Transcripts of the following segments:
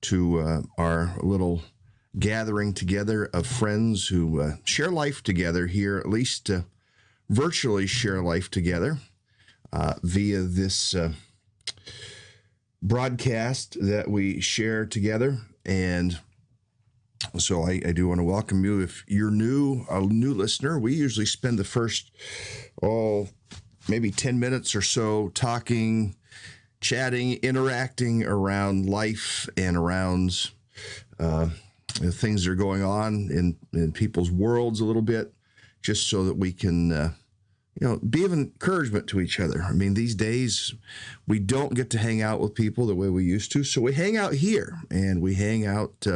to our little gathering together of friends who share life together here, at least virtually share life together via this broadcast that we share together. And so I do want to welcome you. If you're a new listener, we usually spend the first, maybe 10 minutes or so talking, chatting, interacting around life and around the things that are going on in people's worlds a little bit, just so that we can, be of encouragement to each other. I mean, these days we don't get to hang out with people the way we used to. So we hang out here and we hang out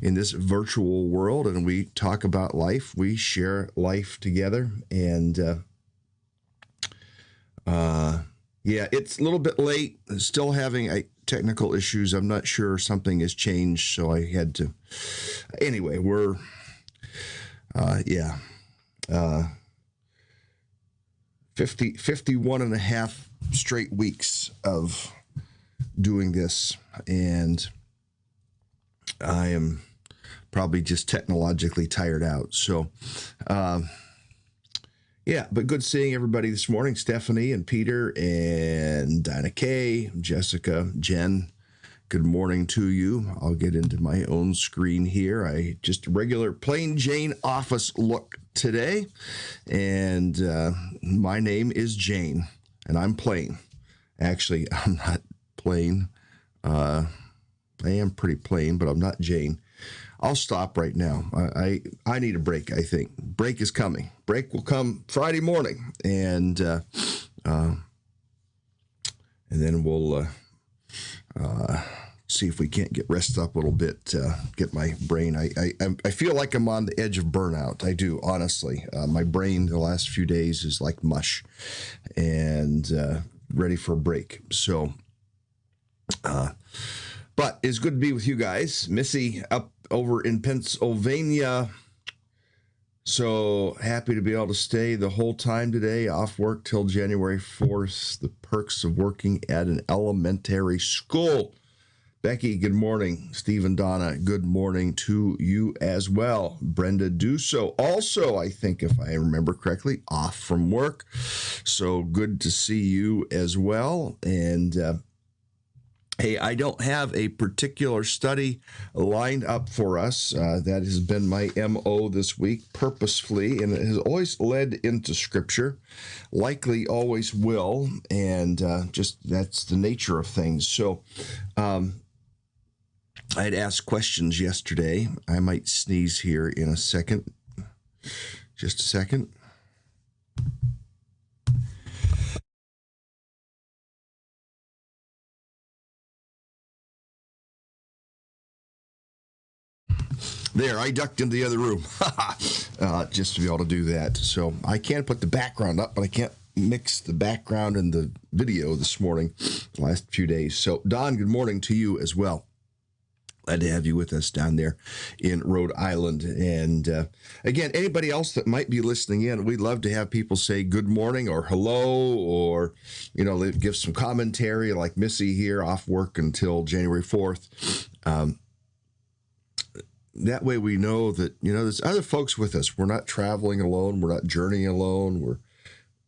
in this virtual world and we talk about life. We share life together. And it's a little bit late. Still having technical issues. I'm not sure something has changed, so I had to. Anyway, we're 51 and a half straight weeks of doing this, and I am probably just technologically tired out. So, but good seeing everybody this morning. Stephanie and Peter and Dinah Kay, Jessica, Jen, good morning to you. I'll get into my own screen here. Just a regular plain Jane office look today. And my name is Jane, and I'm plain. Actually, I'm not plain. I am pretty plain, but I'm not Jane. I'll stop right now. I need a break, I think. Break is coming. Break will come Friday morning. And then we'll see if we can't get rested up a little bit, get my brain. I feel like I'm on the edge of burnout. I do, honestly. My brain the last few days is like mush and ready for a break. So, but it's good to be with you guys. Missy up over in Pennsylvania. So happy to be able to stay the whole time today, off work till January 4th. The perks of working at an elementary school. Becky, good morning. Steve and Donna, good morning to you as well. Brenda Duso, also, I think if I remember correctly, off from work. So good to see you as well. And hey, I don't have a particular study lined up for us. That has been my MO this week, purposefully, and it has always led into Scripture, likely always will, and just that's the nature of things. So I had asked questions yesterday. I might sneeze here in a second. Just a second. There, I ducked into the other room just to be able to do that. So I can put the background up, but I can't mix the background and the video this morning, the last few days. So, Don, good morning to you as well. Glad to have you with us down there in Rhode Island. And again, anybody else that might be listening in, we'd love to have people say good morning or hello, or, give some commentary like Missy here, off work until January 4th. That way we know that, there's other folks with us. We're not traveling alone. We're not journeying alone.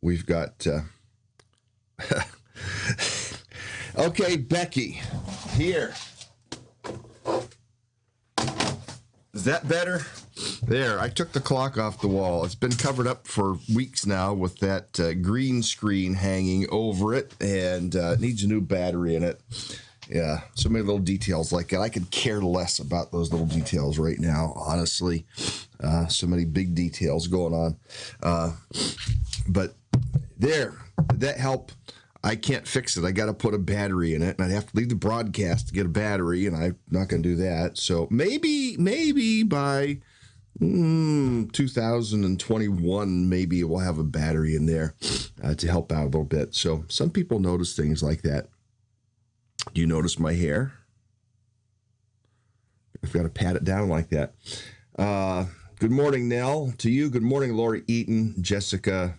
We've got, okay, Becky, here. Is that better? There, I took the clock off the wall. It's been covered up for weeks now with that green screen hanging over it, and it needs a new battery in it. Yeah, so many little details like that. I could care less about those little details right now, honestly. So many big details going on. But there, that helped. I can't fix it. I got to put a battery in it, and I'd have to leave the broadcast to get a battery, and I'm not going to do that. So maybe by 2021, maybe we'll have a battery in there to help out a little bit. So some people notice things like that. Do you notice my hair? I've got to pat it down like that. Good morning, Nell, to you. Good morning, Lori Eaton, Jessica,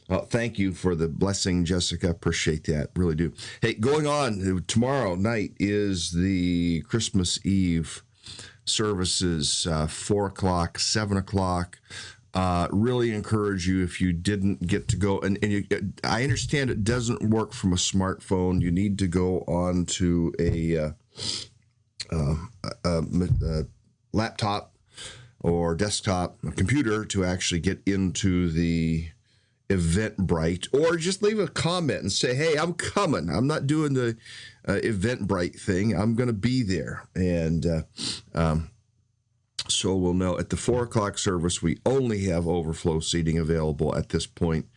Thank you for the blessing, Jessica. Appreciate that. Really do. Hey, going on tomorrow night is the Christmas Eve services, 4 o'clock, 7 o'clock. Really encourage you if you didn't get to go. I understand it doesn't work from a smartphone. You need to go on to a laptop or desktop computer to actually get into the Eventbrite, or just leave a comment and say, hey, I'm coming. I'm not doing the Eventbrite thing. I'm going to be there. And so we'll know. At the 4 o'clock service, we only have overflow seating available at this point,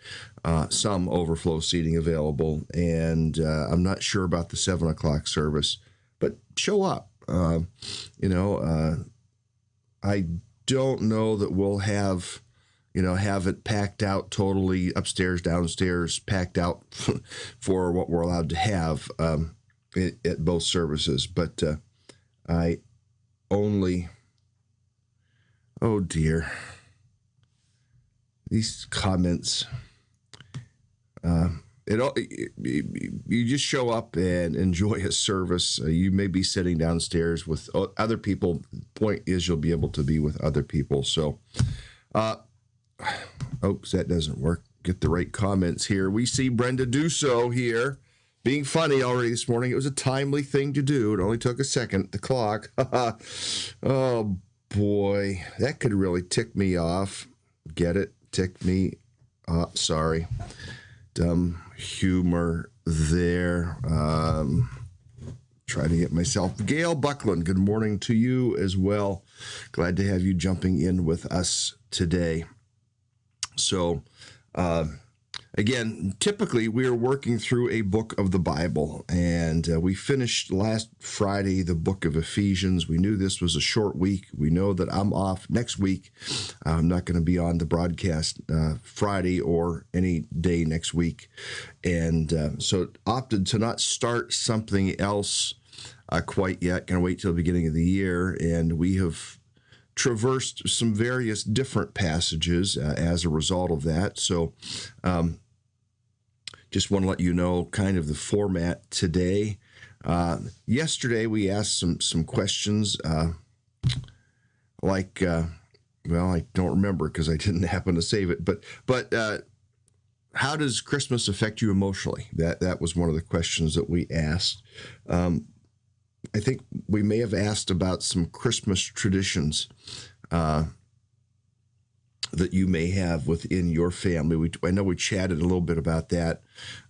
some overflow seating available. And I'm not sure about the 7 o'clock service, but show up. I don't know that we'll have it packed out totally upstairs, downstairs, packed out for what we're allowed to have at both services. But I only, oh dear, these comments, you just show up and enjoy a service. You may be sitting downstairs with other people. Point is, you'll be able to be with other people. So, oops, that doesn't work. Get the right comments here. We see Brenda Dusso here being funny already this morning. It was a timely thing to do. It only took a second. The clock. Oh, boy. That could really tick me off. Get it? Tick me off. Sorry. Dumb humor there. Try to get myself. Gail Buckland, good morning to you as well. Glad to have you jumping in with us today. So, again, typically we are working through a book of the Bible, and we finished last Friday the book of Ephesians. We knew this was a short week. We know that I'm off next week. I'm not going to be on the broadcast Friday or any day next week, and so opted to not start something else quite yet. Going to wait till the beginning of the year, and we have traversed some various different passages as a result of that. So just want to let you know kind of the format today. Yesterday we asked some questions like, well, I don't remember because I didn't happen to save it, but how does Christmas affect you emotionally? That was one of the questions that we asked. I think we may have asked about some Christmas traditions that you may have within your family. I know we chatted a little bit about that.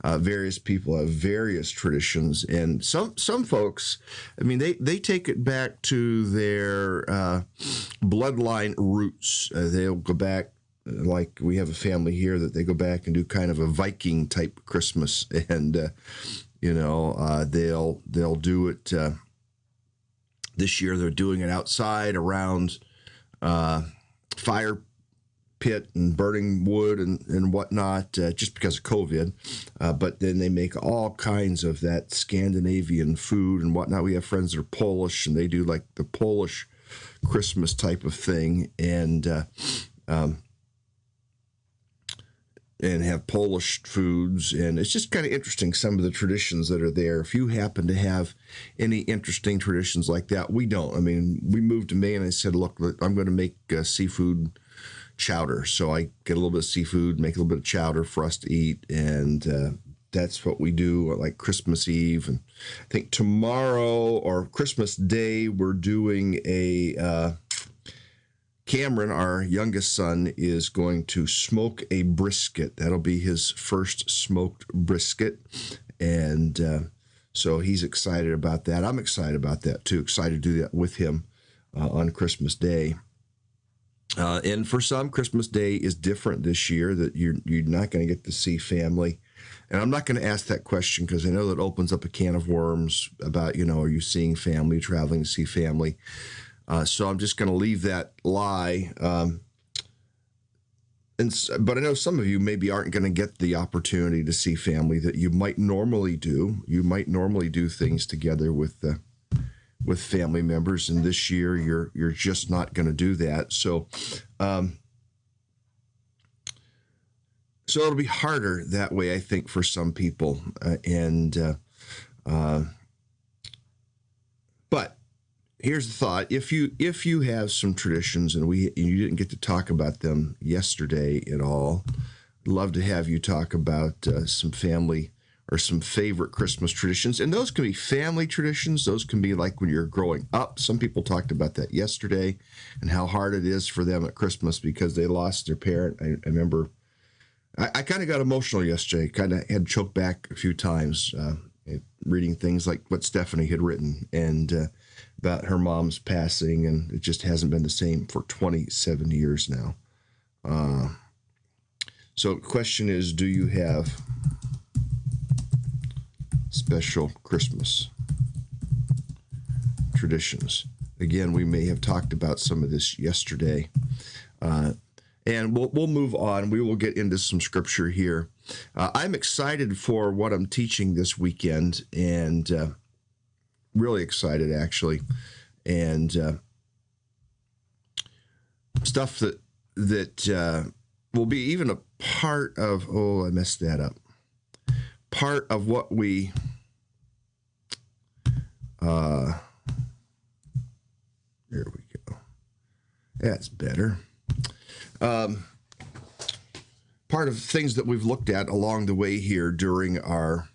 Various people have various traditions, and some folks, I mean, they take it back to their bloodline roots. They'll go back, like we have a family here that they go back and do kind of a Viking type Christmas, and they'll do it. This year they're doing it outside around fire pit and burning wood and whatnot, just because of COVID. But then they make all kinds of that Scandinavian food and whatnot. We have friends that are Polish, and they do like the Polish Christmas type of thing, and have Polish foods. And it's just kind of interesting, some of the traditions that are there. If you happen to have any interesting traditions like that, we don't. I mean, we moved to Maine, and I said, look, I'm going to make seafood chowder. So I get a little bit of seafood, make a little bit of chowder for us to eat, and that's what we do, like Christmas Eve. And I think tomorrow or Christmas Day, we're doing a Cameron, our youngest son, is going to smoke a brisket. That'll be his first smoked brisket. And so he's excited about that. I'm excited about that too. Excited to do that with him on Christmas Day. And for some, Christmas Day is different this year, that you're not going to get to see family. And I'm not going to ask that question because I know that opens up a can of worms about, are you seeing family, traveling to see family? So I'm just going to leave that lie. But I know some of you maybe aren't going to get the opportunity to see family that you might normally do. You might normally do things together with family members, and this year you're just not going to do that. So So it'll be harder that way, I think, for some people. But here's the thought: if you have some traditions and you didn't get to talk about them yesterday at all, I'd love to have you talk about some family or some favorite Christmas traditions. And those can be family traditions. Those can be like when you're growing up. Some people talked about that yesterday and how hard it is for them at Christmas because they lost their parent. I remember I kind of got emotional yesterday, kind of had choked back a few times reading things like what Stephanie had written and about her mom's passing, and it just hasn't been the same for 27 years now. So the question is, do you have special Christmas traditions? Again, we may have talked about some of this yesterday. And we'll move on. We will get into some scripture here. I'm excited for what I'm teaching this weekend, and really excited, actually. And stuff that will be even a part of, oh, I messed that up. Part of what we, there we go. That's better. Part of things that we've looked at along the way here during our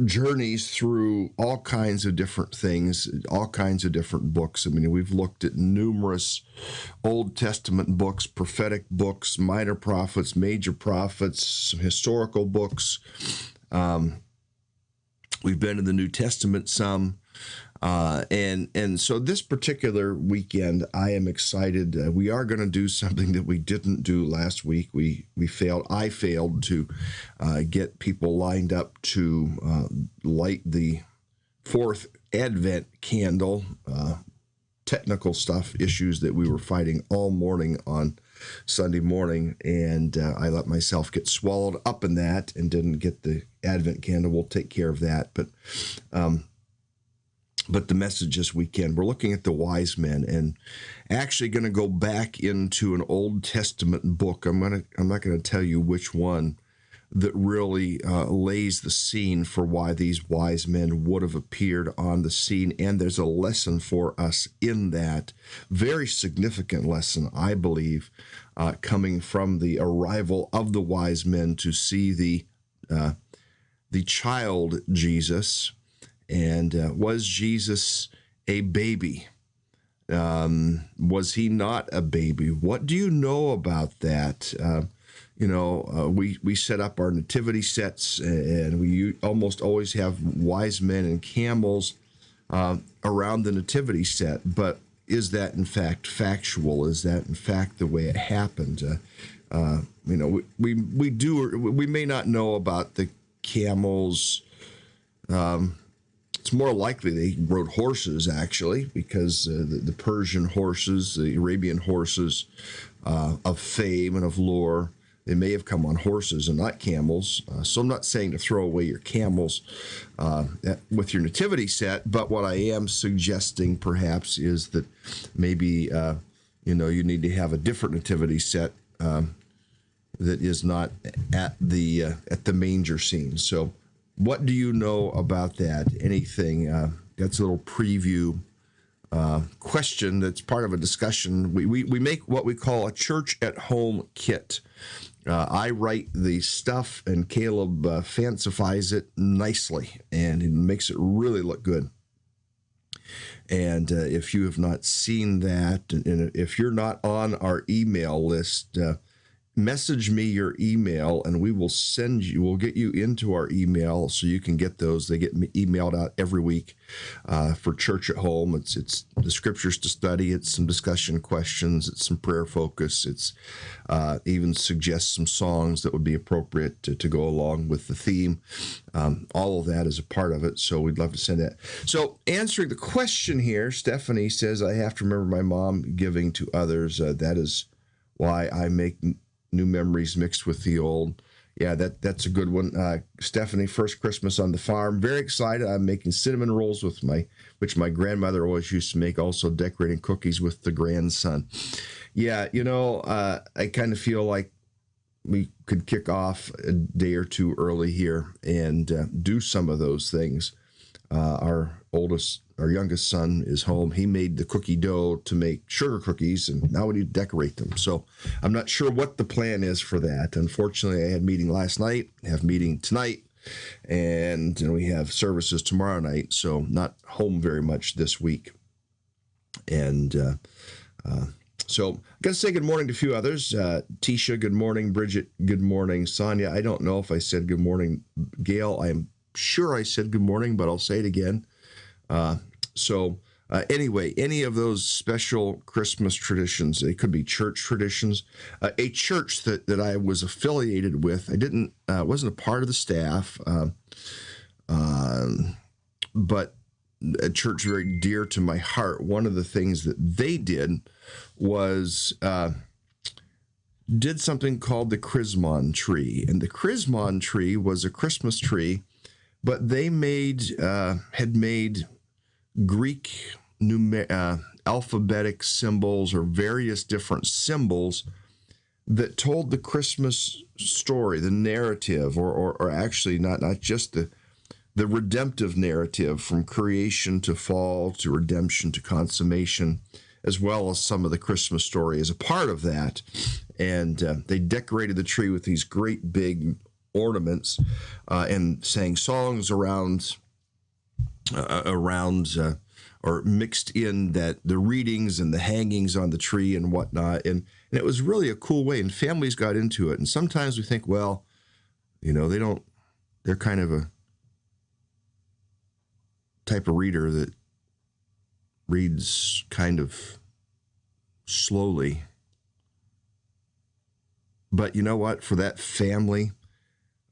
journeys through all kinds of different things, all kinds of different books. I mean, we've looked at numerous Old Testament books, prophetic books, minor prophets, major prophets, some historical books. We've been in the New Testament some. And so this particular weekend, I am excited. We are going to do something that we didn't do last week. I failed to get people lined up to light the fourth Advent candle. Technical stuff, issues that we were fighting all morning on Sunday morning, and I let myself get swallowed up in that and didn't get the Advent candle. We'll take care of that, but the message this weekend, we're looking at the wise men and actually going to go back into an Old Testament book. I'm not going to tell you which one that really lays the scene for why these wise men would have appeared on the scene. And there's a lesson for us in that, very significant lesson, I believe, coming from the arrival of the wise men to see the child Jesus. And was Jesus a baby? Was he not a baby? What do you know about that? We set up our nativity sets, and we almost always have wise men and camels around the nativity set. But is that in fact factual? Is that in fact the way it happened? We may not know about the camels. It's more likely they rode horses, actually, because the Persian horses, the Arabian horses of fame and of lore, they may have come on horses and not camels. So I'm not saying to throw away your camels with your nativity set, but what I am suggesting perhaps is that maybe you need to have a different nativity set that is not at the manger scene. So what do you know about that? Anything? That's a little preview question that's part of a discussion. We make what we call a church at home kit. I write the stuff, and Caleb fancifies it nicely, and it makes it really look good. And if you have not seen that, and if you're not on our email list, message me your email and we'll get you into our email so you can get those. They get emailed out every week for Church at Home. It's the scriptures to study. It's some discussion questions. It's some prayer focus. It's even suggests some songs that would be appropriate to go along with the theme. All of that is a part of it. So we'd love to send that. So answering the question here, Stephanie says, I have to remember my mom giving to others. That is why I make new memories mixed with the old. Yeah, that's a good one. Stephanie, first Christmas on the farm. Very excited. I'm making cinnamon rolls which my grandmother always used to make, also decorating cookies with the grandson. Yeah, I kind of feel like we could kick off a day or two early here and do some of those things. Our youngest son is home. He made the cookie dough to make sugar cookies, and now we need to decorate them. So I'm not sure what the plan is for that. Unfortunately, I had a meeting last night, have a meeting tonight, and we have services tomorrow night, so not home very much this week. And so I'm going to say good morning to a few others. Tisha, good morning. Bridget, good morning. Sonia, I don't know if I said good morning. Gail, I'm sure I said good morning, but I'll say it again. Anyway, any of those special Christmas traditions, they could be church traditions. A church that I was affiliated with, wasn't a part of the staff, but a church very dear to my heart. One of the things that they did was did something called the Chrismon tree. And the Chrismon tree was a Christmas tree, but they had made Greek alphabetic symbols or various different symbols that told the Christmas story, the narrative, or actually not just the redemptive narrative from creation to fall to redemption to consummation, as well as some of the Christmas story as a part of that. And they decorated the tree with these great big ornaments and sang songs around or mixed in that the readings and the hangings on the tree and whatnot. And it was really a cool way, and families got into it. And sometimes we think, well, they're kind of a type of reader that reads kind of slowly. But you know what? For that family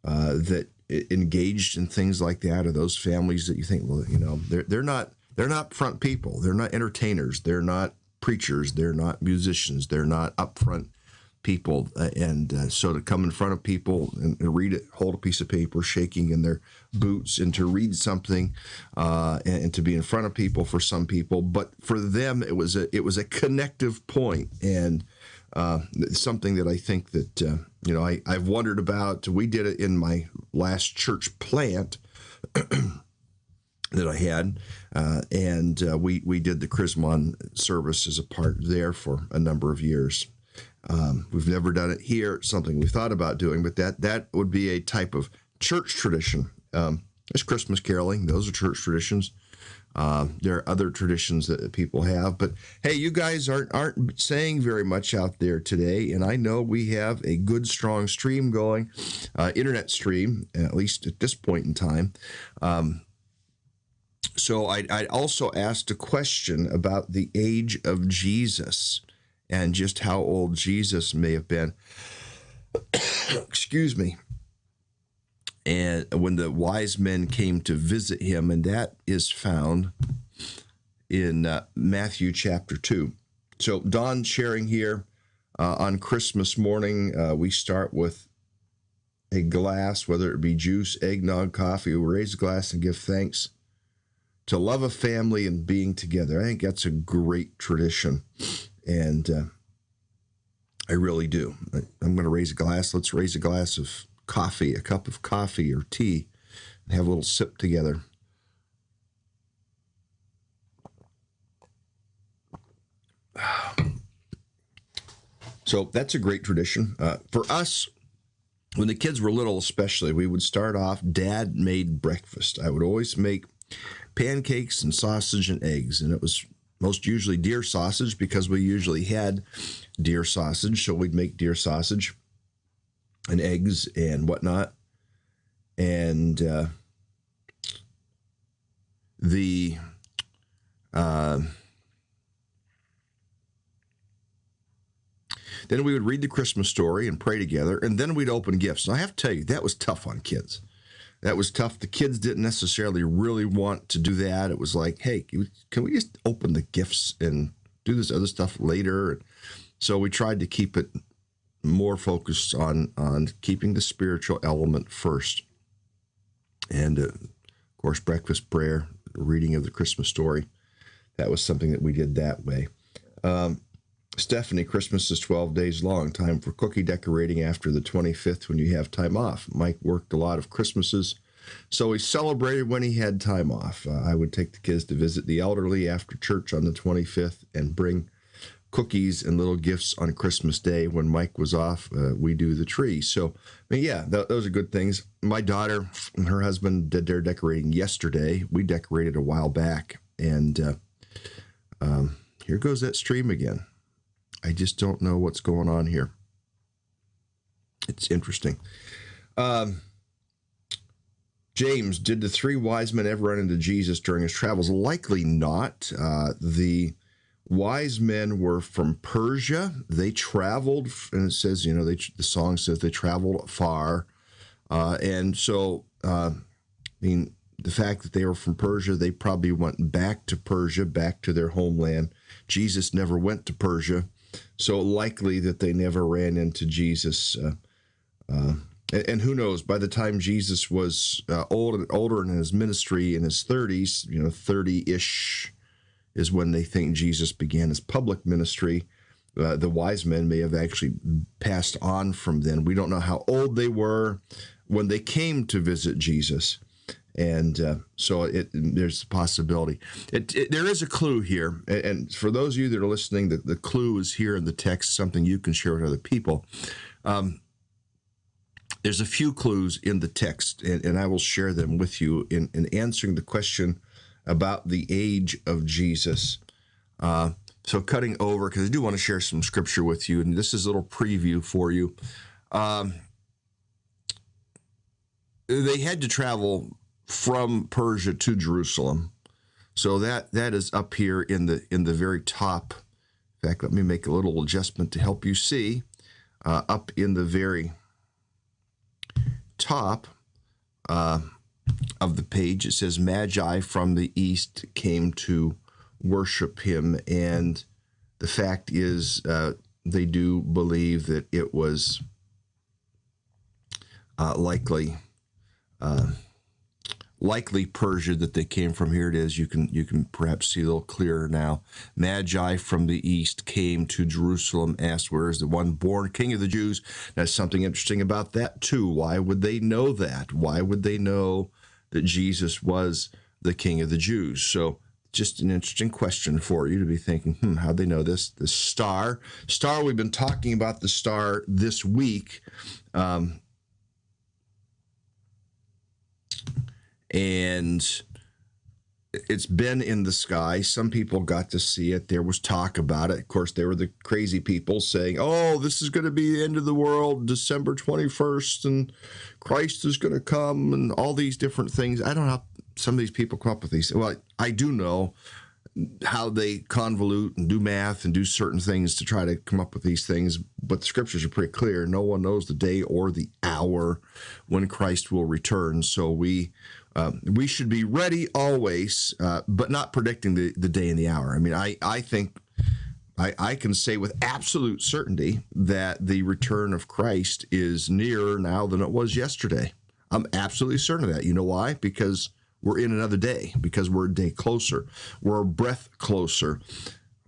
that engaged in things like that, or those families that you think, well, they're not front people, they're not entertainers, they're not preachers, they're not musicians, they're not upfront people, so to come in front of people and read it, hold a piece of paper, shaking in their boots, and to read something, and to be in front of people for some people, but for them it was a connective point, and something that I think that I've wondered about. We did it in my last church plant that I had, and we did the Chrismon service as a part there for a number of years. We've never done it here. It's something we thought about doing, but that would be a type of church tradition. There's Christmas caroling; those are church traditions. There are other traditions that people have, but hey, you guys aren't saying very much out there today, and I know we have a good, strong stream going, internet stream, at least at this point in time. So I also asked a question about the age of Jesus and just how old Jesus may have been. Excuse me. And when the wise men came to visit him, and that is found in Matthew chapter 2. So Don sharing here on Christmas morning, we start with a glass, whether it be juice, eggnog, coffee. We raise a glass and give thanks to love a family and being together. I think that's a great tradition, and I really do. I'm going to raise a glass. Let's raise a glass of coffee, a cup of coffee or tea, and have a little sip together. So that's a great tradition. For us, when the kids were little especially, we would start off, Dad made breakfast. I would always make pancakes and sausage and eggs, and it was most usually deer sausage because we usually had deer sausage, so we'd make deer sausage and eggs and whatnot. And then we would read the Christmas story and pray together, and then we'd open gifts. And I have to tell you, that was tough on kids. That was tough. The kids didn't necessarily really want to do that. It was like, hey, can we just open the gifts and do this other stuff later? So we tried to keep it more focused on keeping the spiritual element first. And, of course, breakfast prayer, reading of the Christmas story. That was something that we did that way. Stephanie, Christmas is 12 days long. Time for cookie decorating after the 25th when you have time off. Mike worked a lot of Christmases, so he celebrated when he had time off. I would take the kids to visit the elderly after church on the 25th and bring cookies and little gifts on Christmas Day. When Mike was off, we do the tree. So, I mean, yeah, those are good things. My daughter and her husband did their decorating yesterday. We decorated a while back, and here goes that stream again. I just don't know what's going on here. It's interesting. James, did the three wise men ever run into Jesus during his travels? Likely not. The wise men were from Persia. They traveled, and it says, the song says they traveled far. And so, the fact that they were from Persia, they probably went back to Persia, back to their homeland. Jesus never went to Persia. So likely that they never ran into Jesus. And who knows, by the time Jesus was older in his ministry, in his 30s, 30-ish is when they think Jesus began his public ministry. The wise men may have actually passed on from then. We don't know how old they were when they came to visit Jesus. And so there's a possibility. There is a clue here. And for those of you that are listening, the clue is here in the text, something you can share with other people. There's a few clues in the text, and I will share them with you in answering the question about the age of Jesus. So cutting over, because I do want to share some scripture with you, and this is a little preview for you. They had to travel from Persia to Jerusalem. So that is up here in the very top. In fact, let me make a little adjustment to help you see. Up in the very top of the page, it says, Magi from the east came to worship him. And the fact is, they do believe that it was likely Persia that they came from. Here it is. You can perhaps see a little clearer now. Magi from the east came to Jerusalem, asked, where is the one born King of the Jews? That's something interesting about that too. Why would they know that? Why would they know that Jesus was the King of the Jews? So just an interesting question for you to be thinking, how'd they know this? The star, we've been talking about the star this week. And it's been in the sky. Some people got to see it. There was talk about it. Of course, there were the crazy people saying, oh, this is going to be the end of the world, December 21st, and Christ is going to come, and all these different things. I don't know how some of these people come up with these. Well, I do know how they convolute and do math and do certain things to try to come up with these things, but the scriptures are pretty clear. No one knows the day or the hour when Christ will return. So we should be ready always, but not predicting the day and the hour. I mean, I think I can say with absolute certainty that the return of Christ is nearer now than it was yesterday. I'm absolutely certain of that. You know why? Because we're in another day, because we're a day closer. We're a breath closer.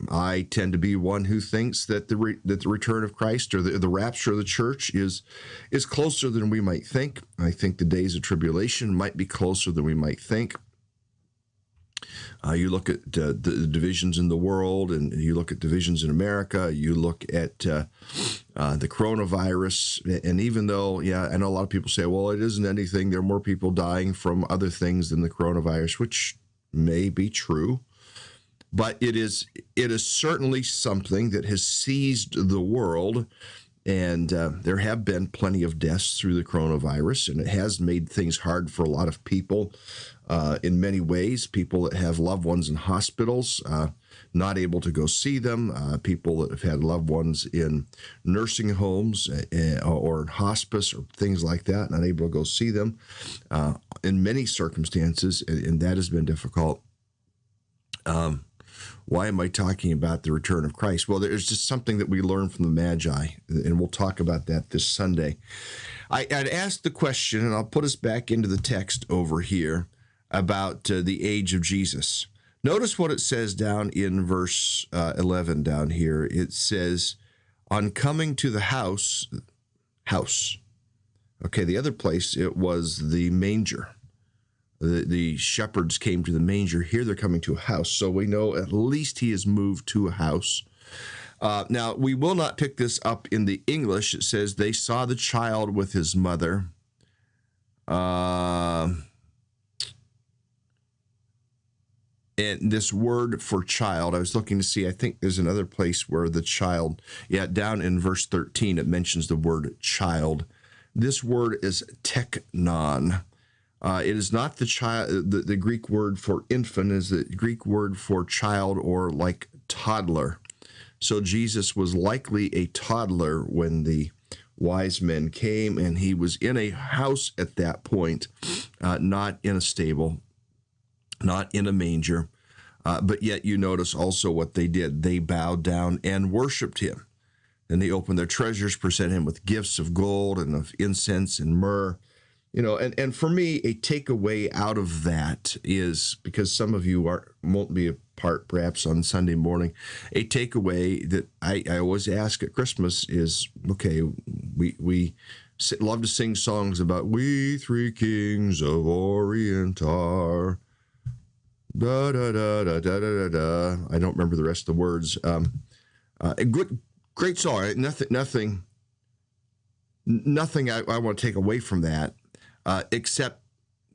I tend to be one who thinks that the return of Christ, or the rapture of the church, is closer than we might think. I think the days of tribulation might be closer than we might think. You look at the divisions in the world, and you look at divisions in America. You look at the coronavirus, and even though, I know a lot of people say, well, it isn't anything. There are more people dying from other things than the coronavirus, which may be true. But it is certainly something that has seized the world, and there have been plenty of deaths through the coronavirus, and it has made things hard for a lot of people in many ways. People that have loved ones in hospitals, not able to go see them, people that have had loved ones in nursing homes or in hospice or things like that, not able to go see them in many circumstances, and that has been difficult. Why am I talking about the return of Christ? Well, there's just something that we learned from the Magi, and we'll talk about that this Sunday. I'd asked the question, and I'll put us back into the text over here, about the age of Jesus. Notice what it says down in verse 11 down here. It says, on coming to the house. Okay, the other place, it was the manger. The shepherds came to the manger. Here they're coming to a house. So we know at least he has moved to a house. Now, we will not pick this up in the English. It says they saw the child with his mother. And this word for child, I was looking to see, I think there's another place where the child, down in verse 13, it mentions the word child. This word is teknon. It is not the child. The Greek word for infant is the Greek word for child, or like toddler. So Jesus was likely a toddler when the wise men came, and he was in a house at that point, not in a stable, not in a manger. But yet you notice also what they did. They bowed down and worshiped him. And they opened their treasures, presented him with gifts of gold and of incense and myrrh. And for me, a takeaway out of that is, because some of you won't be a part perhaps on Sunday morning, a takeaway that I always ask at Christmas is, okay, we love to sing songs about we three kings of Orient are, da da da da da da da. I don't remember the rest of the words. A great song. Nothing I want to take away from that. Except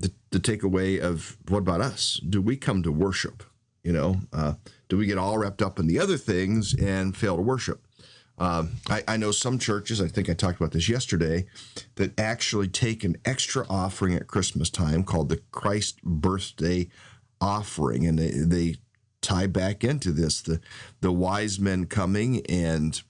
the takeaway of, what about us? Do we come to worship? Do we get all wrapped up in the other things and fail to worship? I know some churches, I think I talked about this yesterday, that actually take an extra offering at Christmas time called the Christ birthday offering, and they tie back into this, the wise men coming and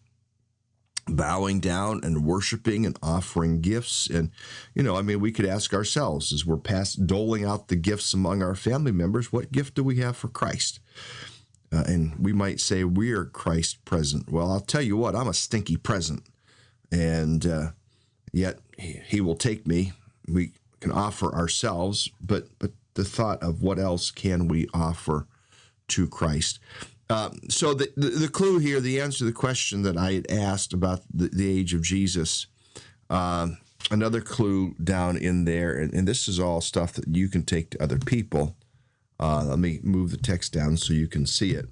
bowing down and worshiping and offering gifts. And, we could ask ourselves, as we're doling out the gifts among our family members, what gift do we have for Christ? And we might say we are Christ present. Well, I'll tell you what, I'm a stinky present. And yet he will take me. We can offer ourselves, but the thought of what else can we offer to Christ? So the clue here, the answer to the question that I had asked about the age of Jesus, another clue down in there, and this is all stuff that you can take to other people. Let me move the text down so you can see it.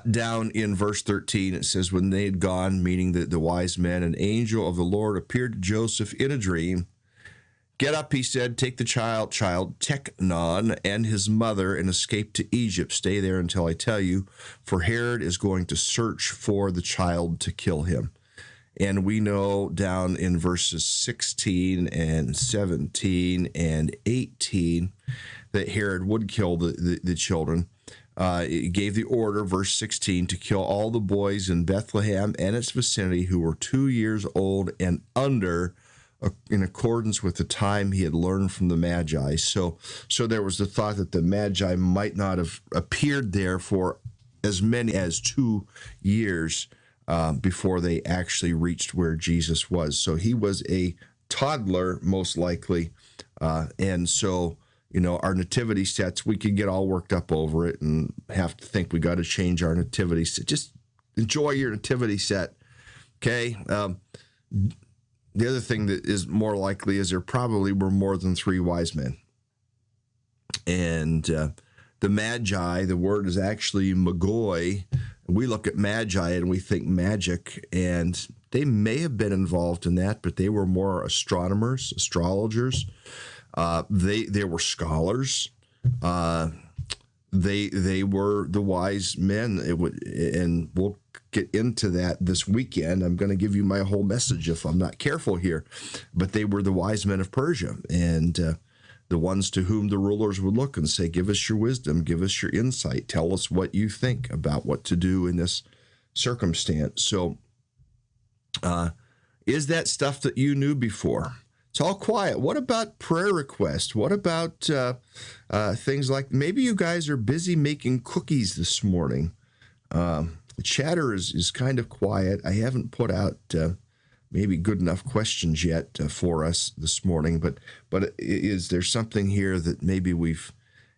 Down in verse 13, it says, when they had gone, meaning the wise men, an angel of the Lord appeared to Joseph in a dream. Get up, he said, take the child, teknon, and his mother, and escape to Egypt. Stay there until I tell you, for Herod is going to search for the child to kill him. And we know down in verses 16 and 17 and 18 that Herod would kill the children. It gave the order, verse 16, to kill all the boys in Bethlehem and its vicinity who were 2 years old and under, in accordance with the time he had learned from the Magi. So there was the thought that the Magi might not have appeared there for as many as 2 years before they actually reached where Jesus was. So he was a toddler, most likely. And so, our nativity sets, we could get all worked up over it and have to think we got to change our nativity set. Just enjoy your nativity set, okay? The other thing that is more likely is there probably were more than 3 wise men. And the Magi, the word is actually magoi. We look at Magi and we think magic, and they may have been involved in that, but they were more astronomers, astrologers. They were scholars. They were the wise men. And we'll get into that this weekend. I'm going to give you my whole message if I'm not careful here. But they were the wise men of Persia, and the ones to whom the rulers would look and say, give us your wisdom, give us your insight, tell us what you think about what to do in this circumstance. So is that stuff that you knew before? It's all quiet. What about prayer requests? What about things like, maybe you guys are busy making cookies this morning. The chatter is kind of quiet. I haven't put out maybe good enough questions yet for us this morning, but is there something here that maybe we've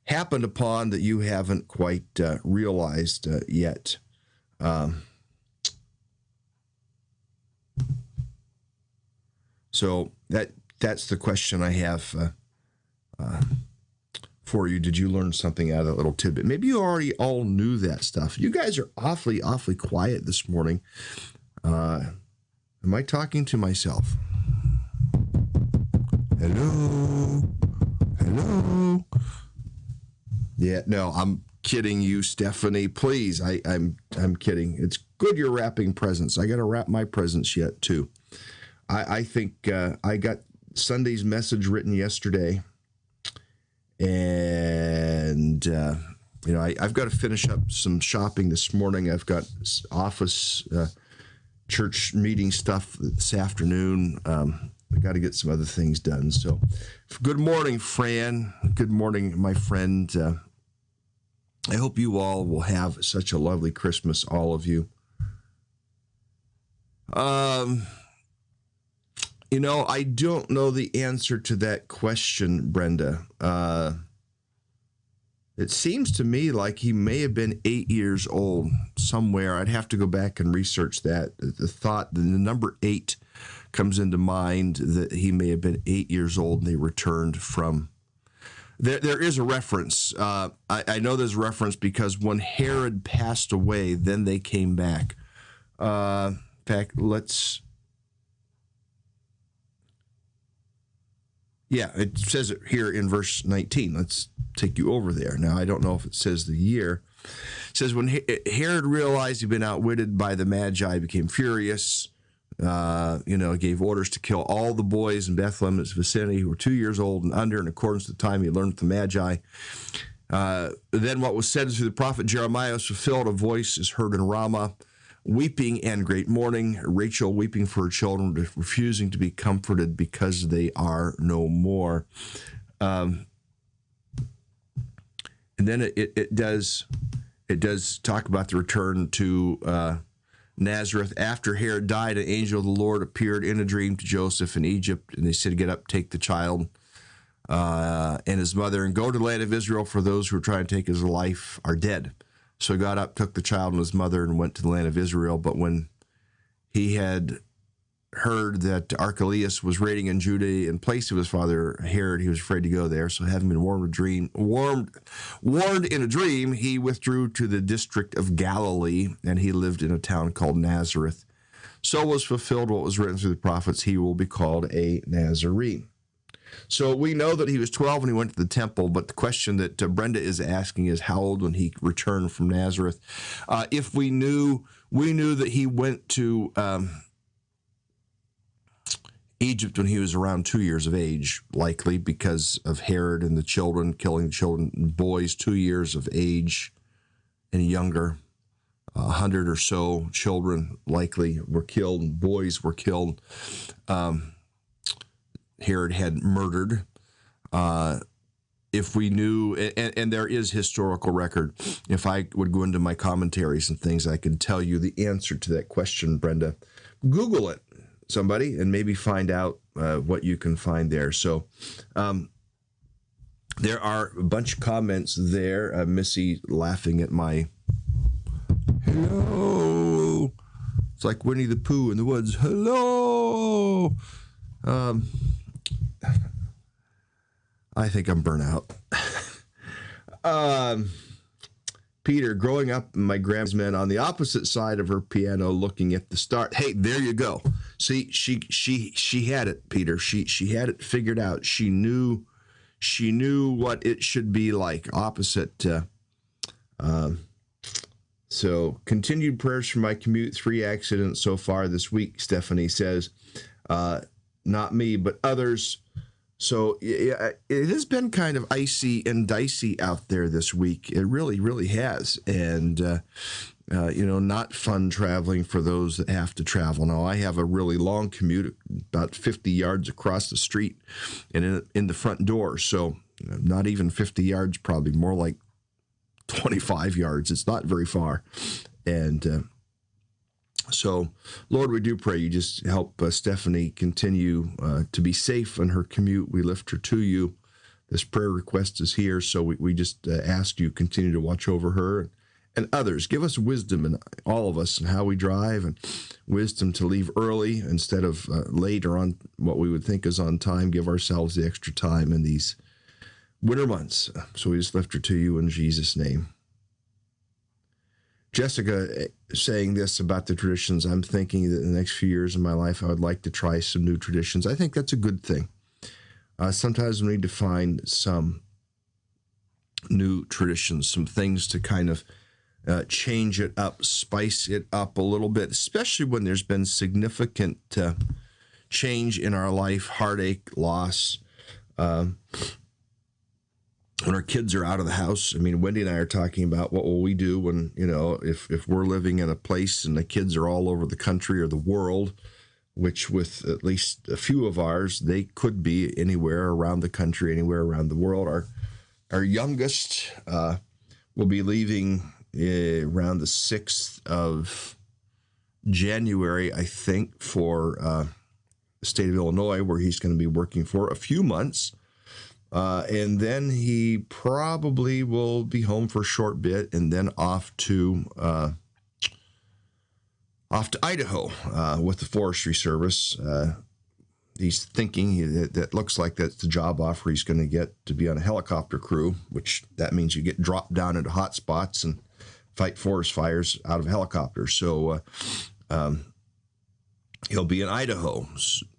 happened upon that you haven't quite realized yet. So that's the question I have for you. Did you learn something out of that little tidbit? Maybe you already all knew that stuff. You guys are awfully quiet this morning. Am I talking to myself? Hello? Hello? Yeah, no, I'm kidding you, Stephanie. Please, I'm kidding. It's good you're wrapping presents. I got to wrap my presents yet, too. I think I got Sunday's message written yesterday. And, I've got to finish up some shopping this morning. I've got office, church meeting stuff this afternoon. I got to get some other things done. So good morning, Fran. Good morning, my friend. I hope you all will have such a lovely Christmas, all of you. I don't know the answer to that question, Brenda. It seems to me like he may have been 8 years old somewhere. I'd have to go back and research that. The number 8 comes into mind, that he may have been 8 years old and they returned from. There is a reference. I know there's a reference because when Herod passed away, then they came back. In fact, it says it here in verse 19. Let's take you over there. Now, I don't know if it says the year. It says, when Herod realized he'd been outwitted by the Magi, he became furious, gave orders to kill all the boys in Bethlehem and its vicinity who were 2 years old and under, in accordance with the time he learned with the Magi. Then what was said through the prophet Jeremiah was fulfilled. A voice is heard in Ramah, weeping and great mourning, Rachel weeping for her children, refusing to be comforted because they are no more. And then it does talk about the return to Nazareth. After Herod died, an angel of the Lord appeared in a dream to Joseph in Egypt, and they said, "Get up, take the child and his mother, and go to the land of Israel, for those who are trying to take his life are dead." So he got up, took the child and his mother, and went to the land of Israel. But when he had heard that Archelaus was reigning in Judah in place of his father Herod, he was afraid to go there. So having been warned in a dream, he withdrew to the district of Galilee, and he lived in a town called Nazareth. So was fulfilled what was written through the prophets: he will be called a Nazarene. So we know that he was 12 when he went to the temple, but the question that Brenda is asking is how old when he returned from Nazareth. If we knew that he went to Egypt when he was around 2 years of age, likely because of Herod and the children, killing children, boys 2 years of age and younger. 100 or so children likely were killed, boys were killed. Herod had murdered. If we knew, and there is historical record, if I would go into my commentaries and things, I could tell you the answer to that question, Brenda. Google it, somebody, and maybe find out what you can find there. So there are a bunch of comments there. Missy laughing at my hello. It's like Winnie the Pooh in the woods. Hello. I think I'm burnt out. Peter, growing up, my grandma's men on the opposite side of her piano, looking at the stars. Hey, there you go. See, she had it, Peter. She had it figured out. She knew what it should be like. Opposite. So, continued prayers for my commute. 3 accidents so far this week. Stephanie says, not me, but others. So it has been kind of icy and dicey out there this week. It really, really has. And, not fun traveling for those that have to travel. Now, I have a really long commute, about 50 yards across the street and in the front door. So not even 50 yards, probably more like 25 yards. It's not very far. And so, Lord, we do pray you just help Stephanie continue to be safe in her commute. We lift her to you. this prayer request is here. So we just ask you continue to watch over her and others. Give us wisdom in all of us and how we drive, and wisdom to leave early instead of late or on what we would think is on time. Give ourselves the extra time in these winter months. So we just lift her to you in Jesus' name. Jessica saying this about the traditions. I'm thinking that in the next few years of my life, I would like to try some new traditions. I think that's a good thing. Sometimes we need to find some new traditions, some things to kind of change it up, spice it up a little bit, especially when there's been significant change in our life, heartache, loss. When our kids are out of the house, I mean, Wendy and I are talking about what will we do when, if we're living in a place and the kids are all over the country or the world, which with at least a few of ours, they could be anywhere around the country, anywhere around the world. Our youngest will be leaving around the 6th of January, I think, for the state of Illinois, where he's going to be working for a few months. And then he probably will be home for a short bit and then off to Idaho with the Forestry Service. He's thinking that looks like that's the job offer he's going to get, to be on a helicopter crew, which that means you get dropped down into hot spots and fight forest fires out of helicopters. So he'll be in Idaho.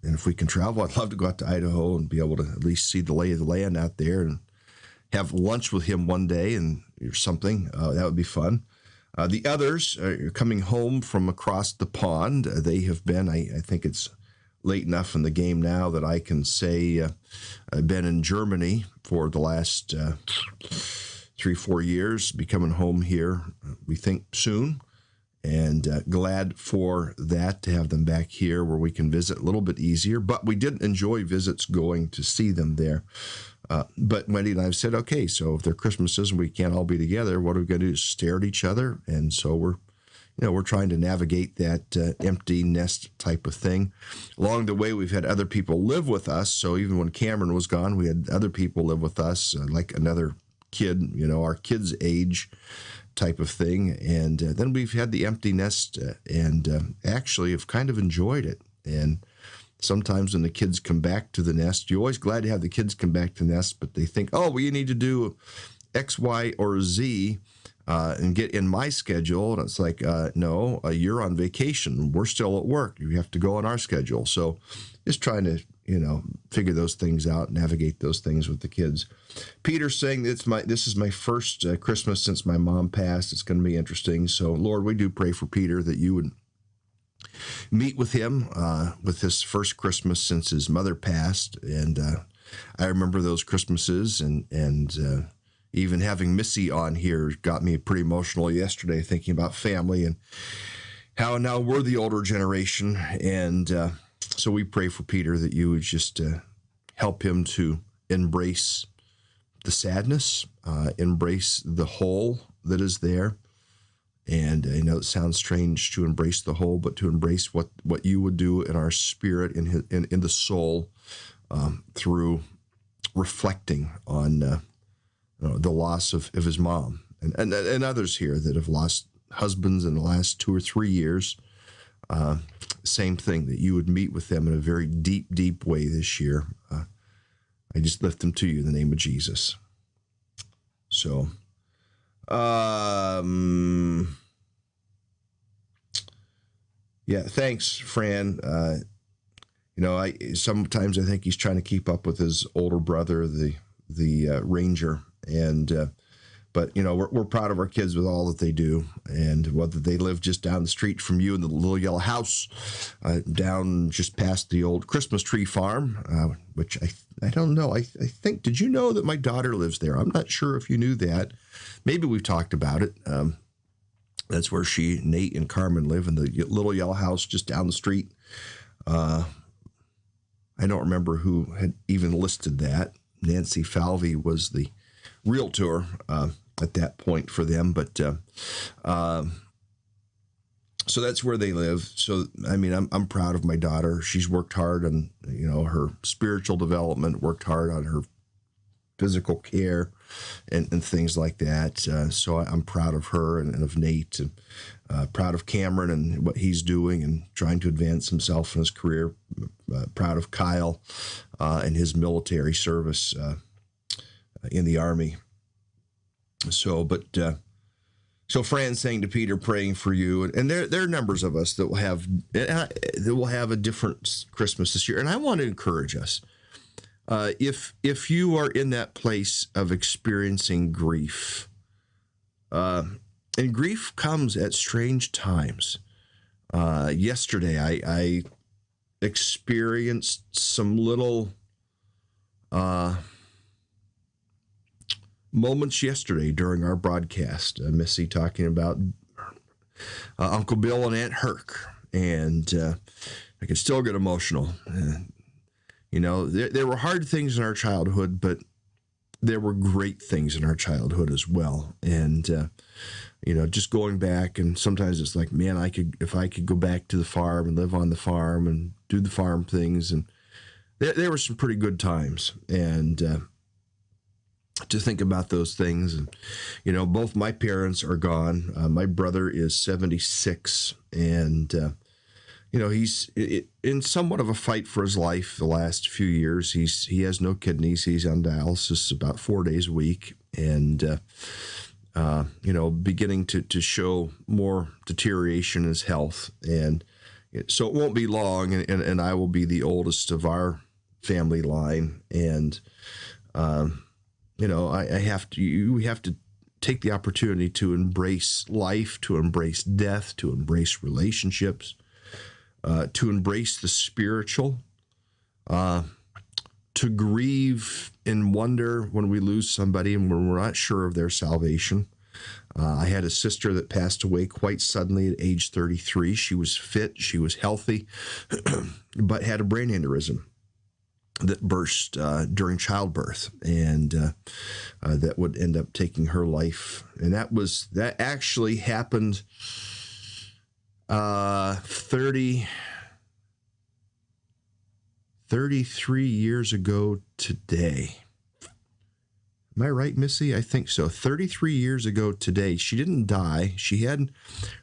And if we can travel, I'd love to go out to Idaho and be able to at least see the lay of the land out there and have lunch with him one day and or something. That would be fun. The others are coming home from across the pond. They have been, I think it's late enough in the game now that I can say I've been in Germany for the last 3-4 years, be coming home here, we think soon, and glad for that, to have them back here where we can visit a little bit easier. But we did enjoy visits going to see them there. But Wendy and I have said, okay, so if they're Christmases and we can't all be together, what are we going to do? Stare at each other? And so we're trying to navigate that empty nest type of thing. Along the way, we've had other people live with us. So even when Cameron was gone, we had other people live with us, like another kid, our kid's age type of thing. And then we've had the empty nest and actually have kind of enjoyed it. And sometimes when the kids come back to the nest, you're always glad to have the kids come back to the nest, but they think, oh, well, you need to do X, Y, or Z and get in my schedule. And it's like, no, you're on vacation. We're still at work. You have to go on our schedule. So just trying to, figure those things out, navigate those things with the kids. Peter's saying this is my first Christmas since my mom passed. It's going to be interesting. So, Lord, we do pray for Peter that you would meet with him with his first Christmas since his mother passed. And I remember those Christmases, and even having Missy on here got me pretty emotional yesterday, thinking about family and how now we're the older generation. And so we pray for Peter that you would just help him to embrace the sadness, embrace the hole that is there. And I know it sounds strange to embrace the whole, but to embrace what you would do in our spirit, in the soul, through reflecting on the loss of his mom and others here that have lost husbands in the last 2 or 3 years. Same thing, that you would meet with them in a very deep, deep way this year. I just lift them to you in the name of Jesus. So, yeah, thanks, Fran. Sometimes I think he's trying to keep up with his older brother, the Ranger, and but we're proud of our kids with all that they do, and whether they live just down the street from you in the little yellow house, down just past the old Christmas tree farm, which I don't know. I think, did you know that my daughter lives there? I'm not sure if you knew that. Maybe we've talked about it. That's where Nate and Carmen live, in the little yellow house just down the street. I don't remember who had even listed that. Nancy Falvey was the realtor at that point for them, but so that's where they live. So I mean, I'm proud of my daughter. She's worked hard on her spiritual development, worked hard on her physical care and things like that. So I'm proud of her and of Nate, and proud of Cameron and what he's doing and trying to advance himself in his career. Proud of Kyle and his military service in the Army. So Fran's saying to Peter, praying for you, and there are numbers of us that will have a different Christmas this year. And I want to encourage us, if you are in that place of experiencing grief, and grief comes at strange times. Yesterday, I experienced some little moments yesterday during our broadcast. Missy talking about Uncle Bill and Aunt Herc, and I can still get emotional. There were hard things in our childhood, but there were great things in our childhood as well. And just going back, and sometimes it's like, man, if I could go back to the farm and live on the farm and do the farm things, and there were some pretty good times. And to think about those things, and both my parents are gone. My brother is 76, and he's in somewhat of a fight for his life the last few years. He has no kidneys. He's on dialysis about 4 days a week, and beginning to show more deterioration in his health. And so it won't be long, and I will be the oldest of our family line, and we have to take the opportunity to embrace life, to embrace death, to embrace relationships, to embrace the spiritual, to grieve and wonder when we lose somebody and when we're not sure of their salvation. I had a sister that passed away quite suddenly at age 33. She was fit, she was healthy, but had a brain aneurysm that burst during childbirth, and that would end up taking her life. And that actually happened 33 years ago today. Am I right, Missy? I think so. 33 years ago today. She didn't die. She had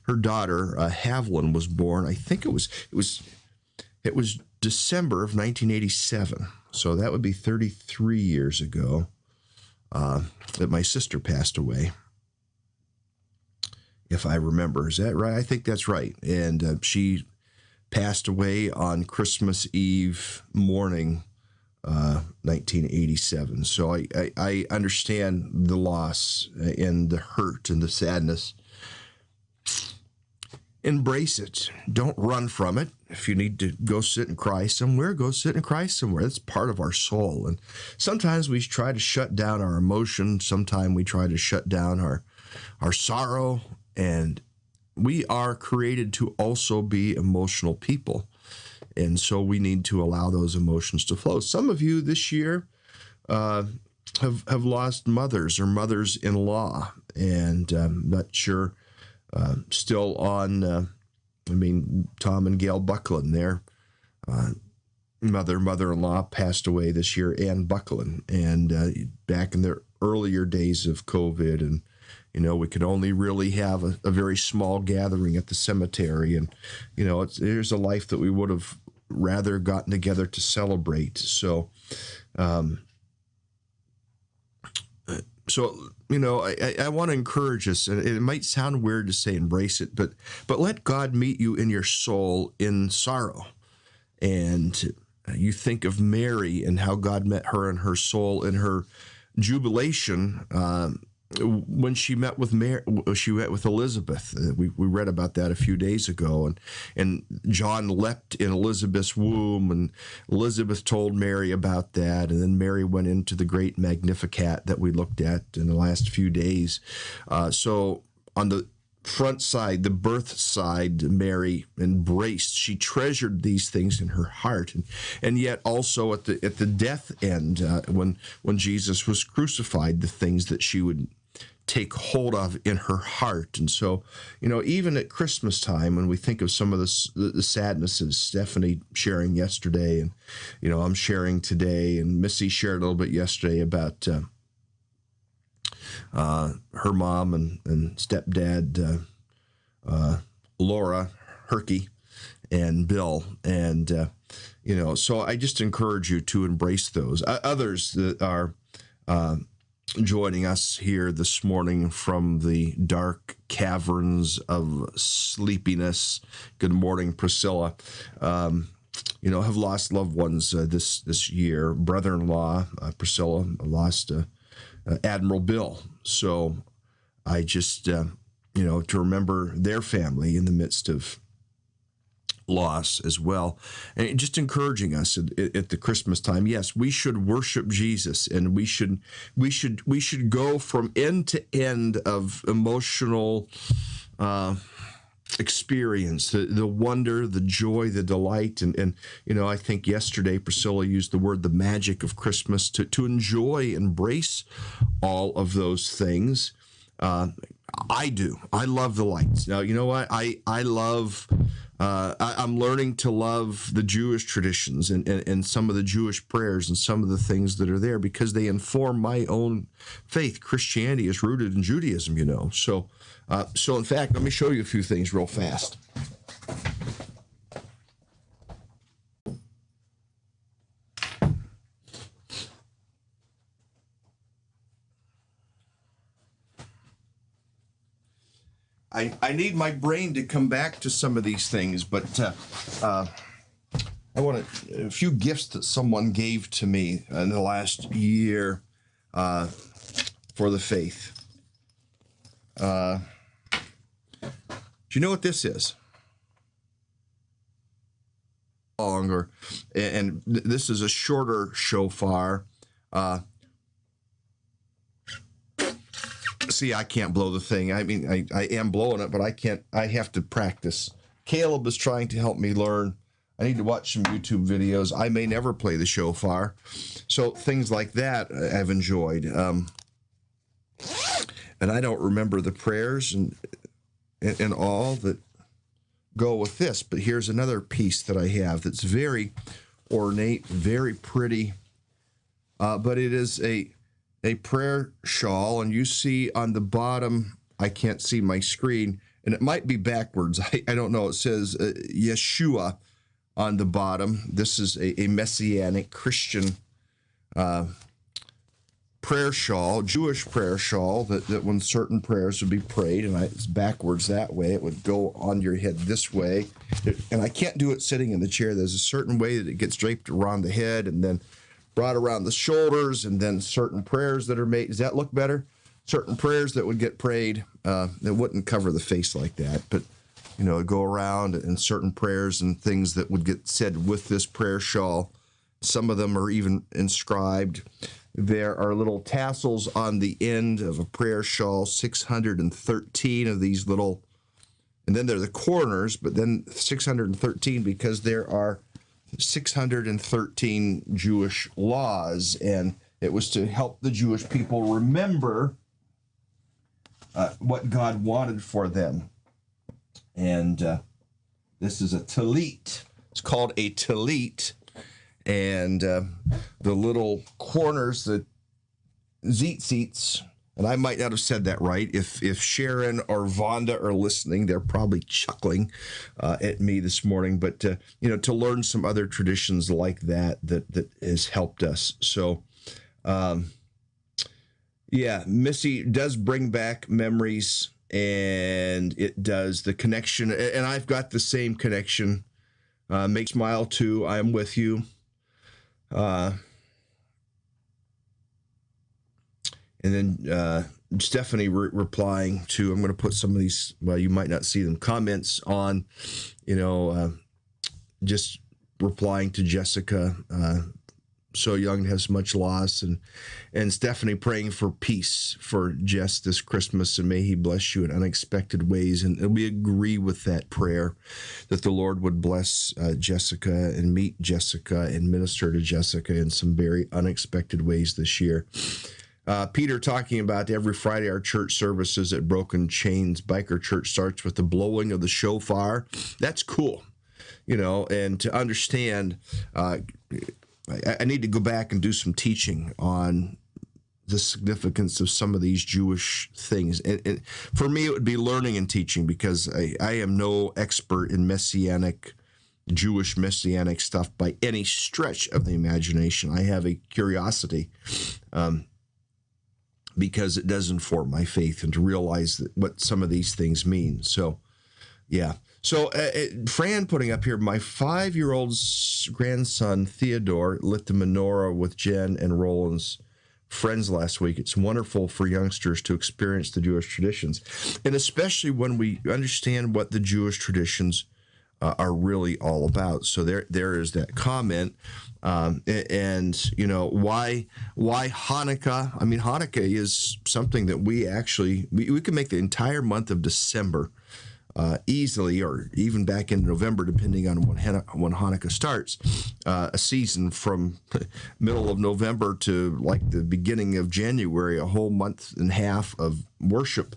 her daughter, Haviland, was born. I think it was December of 1987. So that would be 33 years ago that my sister passed away, if I remember. Is that right? I think that's right. And she passed away on Christmas Eve morning, 1987. So I understand the loss and the hurt and the sadness. Embrace it. Don't run from it. If you need to go sit and cry somewhere, go sit and cry somewhere. That's part of our soul. And sometimes we try to shut down our emotion. Sometimes we try to shut down our sorrow. And we are created to also be emotional people. And so we need to allow those emotions to flow. Some of you this year have lost mothers or mothers-in-law, and I'm not sure. Still on, Tom and Gail Buckland, their mother-in-law passed away this year, Ann Buckland, and back in the earlier days of COVID, and we could only really have a very small gathering at the cemetery, and there's a life that we would have rather gotten together to celebrate. So, I want to encourage us, and it might sound weird to say embrace it, but let God meet you in your soul in sorrow. And you think of Mary and how God met her in her soul in her jubilation when she met with Elizabeth. We read about that a few days ago, and John leapt in Elizabeth's womb, and Elizabeth told Mary about that, and then Mary went into the great Magnificat that we looked at in the last few days. So on the front side, the birth side, Mary embraced. She treasured these things in her heart, and yet also at the death end, when Jesus was crucified, the things that she would take hold of in her heart. And so, even at Christmas time, when we think of some of the sadnesses, Stephanie sharing yesterday, and, I'm sharing today, and Missy shared a little bit yesterday about her mom and stepdad, Laura Herky and Bill. And, so I just encourage you to embrace those. Others that are joining us here this morning from the dark caverns of sleepiness. Good morning, Priscilla. Have lost loved ones this year. Brother-in-law, Priscilla, lost Admiral Bill. So I just, to remember their family in the midst of loss as well, and just encouraging us at the Christmas time. Yes, we should worship Jesus, and we should go from end to end of emotional experience, the wonder, the joy, the delight, and I think yesterday Priscilla used the word the magic of Christmas to enjoy, embrace all of those things. I do. I love the lights. Now, you know what? I love. I'm learning to love the Jewish traditions and some of the Jewish prayers and some of the things that are there, because they inform my own faith. Christianity is rooted in Judaism, So, in fact, let me show you a few things real fast. I need my brain to come back to some of these things, but I want a few gifts that someone gave to me in the last year for the faith. Do you know what this is? Longer, and this is a shorter shofar. See, I can't blow the thing. I mean, I am blowing it, but I can't. I have to practice. Caleb is trying to help me learn. I need to watch some YouTube videos. I may never play the shofar. So things like that I've enjoyed. And I don't remember the prayers and all that go with this. But here's another piece that I have that's very ornate, very pretty. But it is a prayer shawl, and you see on the bottom, I can't see my screen, and it might be backwards. I don't know. It says Yeshua on the bottom. This is a Messianic Christian prayer shawl, Jewish prayer shawl, that when certain prayers would be prayed, and it's backwards that way, it would go on your head this way. And I can't do it sitting in the chair. There's a certain way that it gets draped around the head and then brought around the shoulders, and then certain prayers that are made. Does that look better? Certain prayers that would get prayed that wouldn't cover the face like that, but go around, and certain prayers and things that would get said with this prayer shawl. Some of them are even inscribed. There are little tassels on the end of a prayer shawl, 613 of these little, and then there are the corners, but then 613 because there are 613 Jewish laws, and it was to help the Jewish people remember what God wanted for them. And this is a talit. It's called a talit, and the little corners, the tzitzits, and I might not have said that right. If Sharon or Vonda are listening, they're probably chuckling at me this morning. But to learn some other traditions like that has helped us. So, Missy does bring back memories, and it does the connection. And I've got the same connection. Make smile too. I am with you. And then Stephanie replying to, I'm going to put some of these, well, you might not see them, comments on, just replying to Jessica, so young to have so much loss, and Stephanie praying for peace for Jess this Christmas, and may he bless you in unexpected ways. And we agree with that prayer, that the Lord would bless Jessica and meet Jessica and minister to Jessica in some very unexpected ways this year. Peter talking about every Friday our church services at Broken Chains Biker Church starts with the blowing of the shofar. That's cool, and to understand, I need to go back and do some teaching on the significance of some of these Jewish things. And for me, it would be learning and teaching, because I am no expert in Jewish messianic stuff by any stretch of the imagination. I have a curiosity, because it does inform my faith, and to realize what some of these things mean. So, yeah. So Fran putting up here, my 5-year-old grandson, Theodore, lit the menorah with Jen and Roland's friends last week. It's wonderful for youngsters to experience the Jewish traditions, and especially when we understand what the Jewish traditions are really all about. So there is that comment, and why Hanukkah? I mean, Hanukkah is something that we can make the entire month of December easily, or even back in November, depending on when Hanukkah starts, a season from middle of November to like the beginning of January, a whole month and a half of worship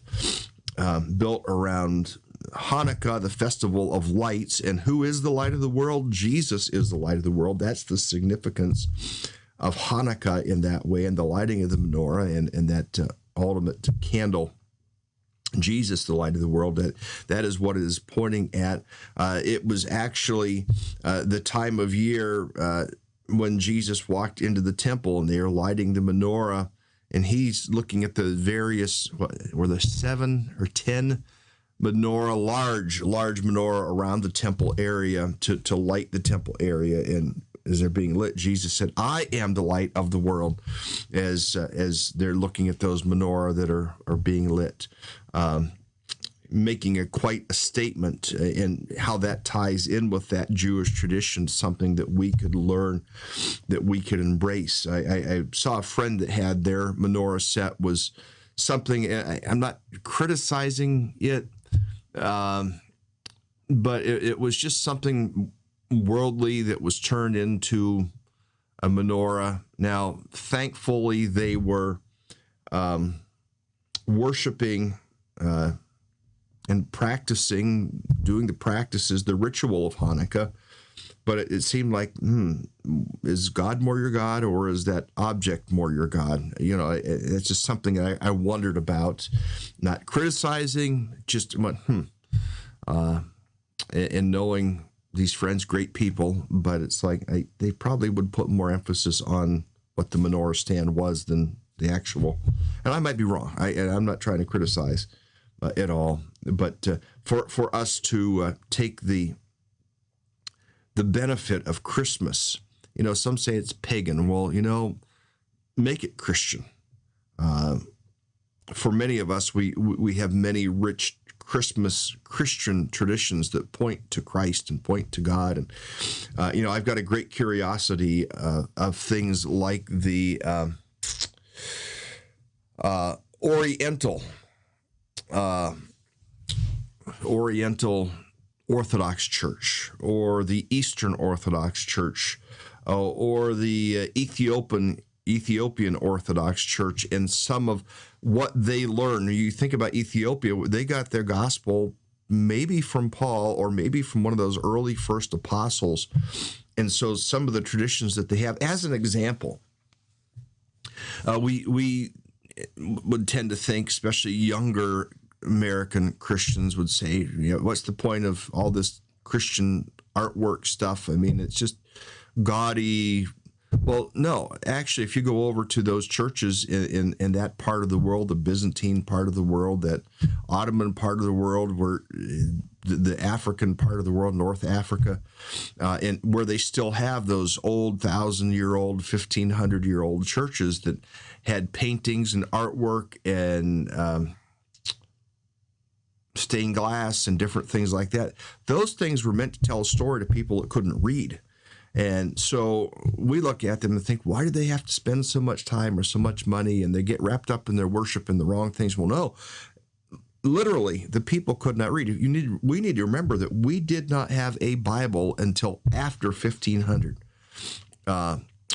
built around Hanukkah, the festival of lights. And who is the light of the world? Jesus is the light of the world. That's the significance of Hanukkah in that way, and the lighting of the menorah, and that ultimate candle, Jesus, the light of the world. That is what it is pointing at. It was actually the time of year when Jesus walked into the temple, and they are lighting the menorah, and he's looking at the various, were there 7 or 10 menorah, large menorah around the temple area to light the temple area. And as they're being lit, Jesus said, "I am the light of the world," as they're looking at those menorah that are being lit, making quite a statement, and how that ties in with that Jewish tradition, something that we could learn, that we could embrace. I saw a friend that had their menorah set was something, I'm not criticizing it, but it was just something worldly that was turned into a menorah. Now, thankfully, they were worshiping and practicing, doing the practices, the ritual of Hanukkah. But it seemed like, is God more your God, or is that object more your God? It's just something I wondered about, not criticizing, just went, and knowing these friends, great people, but it's like they probably would put more emphasis on what the menorah stand was than the actual. And I might be wrong. I'm not trying to criticize at all, but for us to take the benefit of Christmas, some say it's pagan. Well, make it Christian. For many of us, we have many rich Christian traditions that point to Christ and point to God. And, I've got a great curiosity of things like the Oriental Orthodox Church, or the Eastern Orthodox Church, or the Ethiopian Orthodox Church, and some of what they learn. You think about Ethiopia, they got their gospel maybe from Paul, or maybe from one of those early first apostles. And so some of the traditions that they have, as an example, we would tend to think, especially younger American Christians would say, what's the point of all this Christian artwork stuff? I mean, it's just gaudy. Well, no, actually, if you go over to those churches in that part of the world, the Byzantine part of the world, that Ottoman part of the world, where the African part of the world, North Africa, and where they still have those old 1,000-year-old, 1,500-year-old churches that had paintings and artwork and stained glass and different things like that. Those things were meant to tell a story to people that couldn't read. And so we look at them and think, why do they have to spend so much time or so much money, and they get wrapped up in their worship in the wrong things? Well, no, literally, the people could not read. We need to remember that we did not have a Bible until after 1500.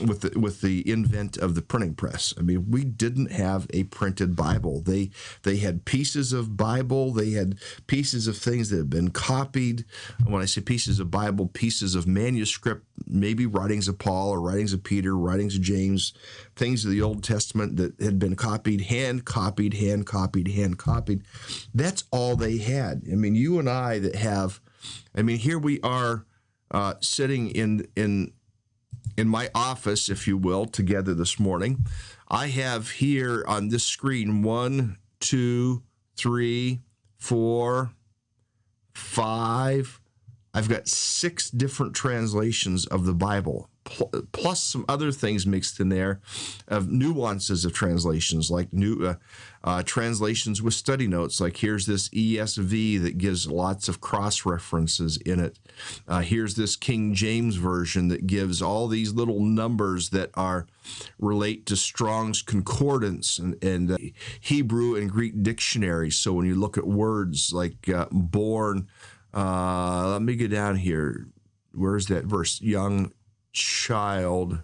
with the invent of the printing press. I mean, we didn't have a printed Bible. They had pieces of Bible. They had pieces of things that had been copied. When I say pieces of Bible, pieces of manuscript, maybe writings of Paul or writings of Peter, writings of James, things of the Old Testament that had been copied, hand copied. That's all they had. I mean, you and I that have, I mean, here we are sitting in my office, if you will, together this morning. I have here on this screen 1, 2, 3, 4, 5. I've got 6 different translations of the Bible, plus some other things mixed in there of nuances of translations, like new translations with study notes. Like here's this ESV that gives lots of cross references in it. Here's this King James version that gives all these little numbers that relate to Strong's Concordance and Hebrew and Greek dictionaries. So when you look at words like born, let me get down here. Where's that verse? Young child.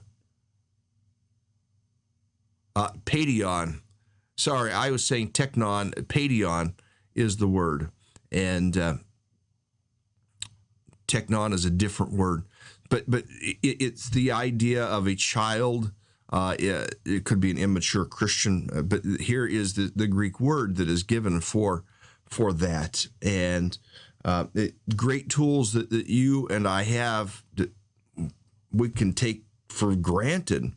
Paidion. Sorry, I was saying teknon. Paidion is the word. And teknon is a different word. But it's the idea of a child. It could be an immature Christian. But here is the Greek word that is given for that. And great tools that you and I have that we can take for granted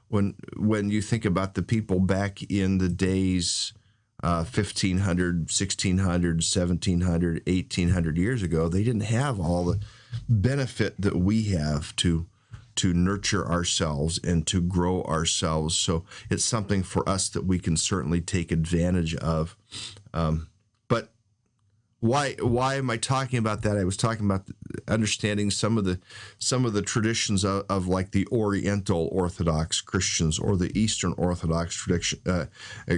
when you think about the people back in the days 1500, 1600, 1700, 1800 years ago. They didn't have all the benefit that we have to nurture ourselves and to grow ourselves. So it's something for us that we can certainly take advantage of. But why am I talking about that? I was talking about understanding some of the traditions of like the Oriental Orthodox Christians or the Eastern Orthodox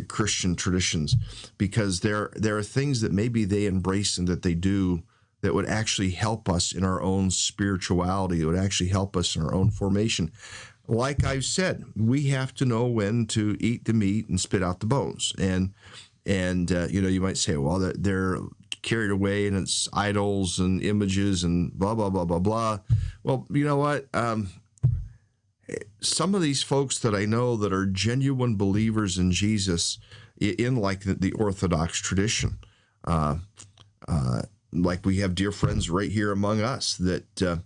Christian traditions, because there are things that maybe they embrace and that they do that would actually help us in our own spirituality. It would actually help us in our own formation. Like I've said, we have to know when to eat the meat and spit out the bones. And you might say, well, they're carried away and it's idols and images and blah, blah, blah, blah, blah. Well, you know what? Some of these folks that I know that are genuine believers in Jesus in like the Orthodox tradition, like we have dear friends right here among us that,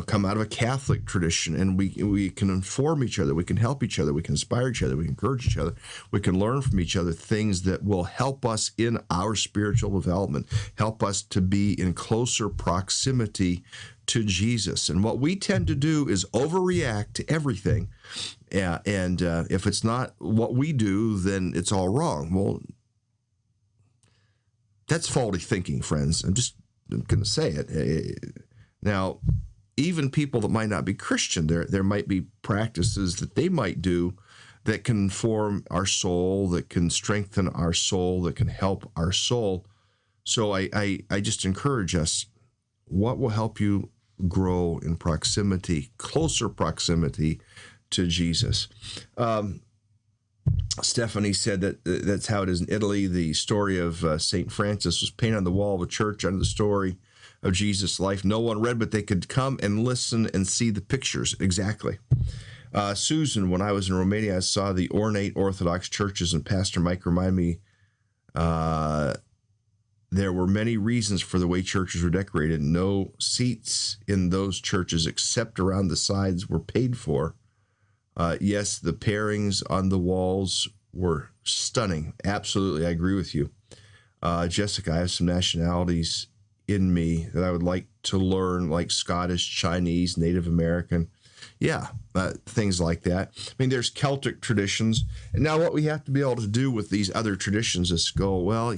come out of a Catholic tradition, and we can inform each other, we can help each other, we can inspire each other, we can encourage each other, we can learn from each other things that will help us in our spiritual development, help us to be in closer proximity to Jesus. And what we tend to do is overreact to everything, and if it's not what we do, then it's all wrong. Well, that's faulty thinking, friends. I'm going to say it. Now, even people that might not be Christian, there might be practices that they might do that can form our soul, that can strengthen our soul, that can help our soul. So I just encourage us, what will help you grow in proximity, closer proximity to Jesus? Stephanie said that's how it is in Italy. The story of St. Francis was painted on the wall of a church under the story of Jesus' life. No one read, but they could come and listen and see the pictures. Exactly. Susan, when I was in Romania, I saw the ornate Orthodox churches, and Pastor Mike reminded me there were many reasons for the way churches were decorated. No seats in those churches except around the sides were paid for. Yes, the pairings on the walls were stunning. Absolutely, I agree with you. Jessica, I have some nationalities in me that I would like to learn, like Scottish, Chinese, Native American. Yeah, things like that. I mean, there's Celtic traditions. And now what we have to be able to do with these other traditions is go, well,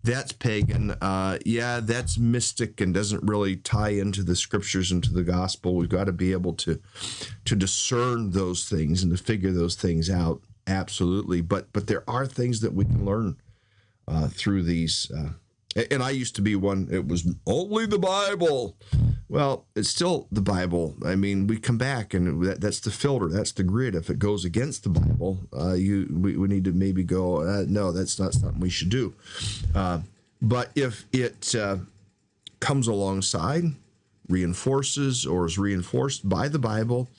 that's pagan. That's mystic and doesn't really tie into the scriptures and to the gospel. We've got to be able to discern those things and to figure those things out. Absolutely. But there are things that we can learn through these. And I used to be one, it was only the Bible. Well, it's still the Bible. I mean, we come back, and that's the filter. That's the grid. If it goes against the Bible, we need to maybe go, no, that's not something we should do. But if it comes alongside, reinforces, or is reinforced by the Bible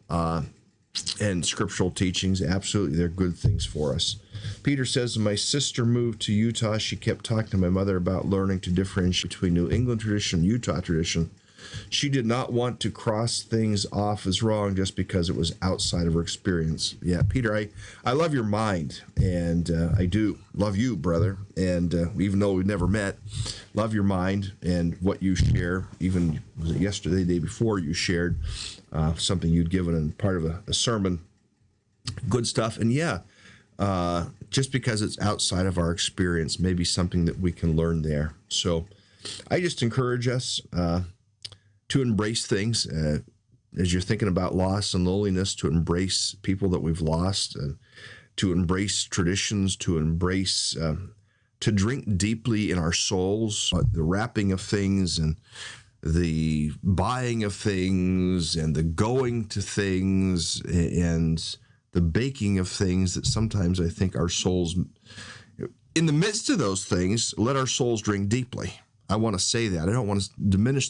and scriptural teachings, absolutely, they're good things for us. Peter says, when my sister moved to Utah, she kept talking to my mother about learning to differentiate between New England tradition and Utah tradition. She did not want to cross things off as wrong just because it was outside of her experience. Yeah, Peter, I love your mind, and I do love you, brother. And even though we've never met, love your mind and what you share. Even was it yesterday, the day before, you shared something you'd given in part of a sermon. Good stuff. And yeah, just because it's outside of our experience, maybe something that we can learn there. So I just encourage us to embrace things as you're thinking about loss and loneliness, to embrace people that we've lost, to embrace traditions, to embrace, to drink deeply in our souls, the wrapping of things and the buying of things and the going to things and the baking of things that sometimes I think our souls, in the midst of those things, let our souls drink deeply. I want to say that. I don't want to diminish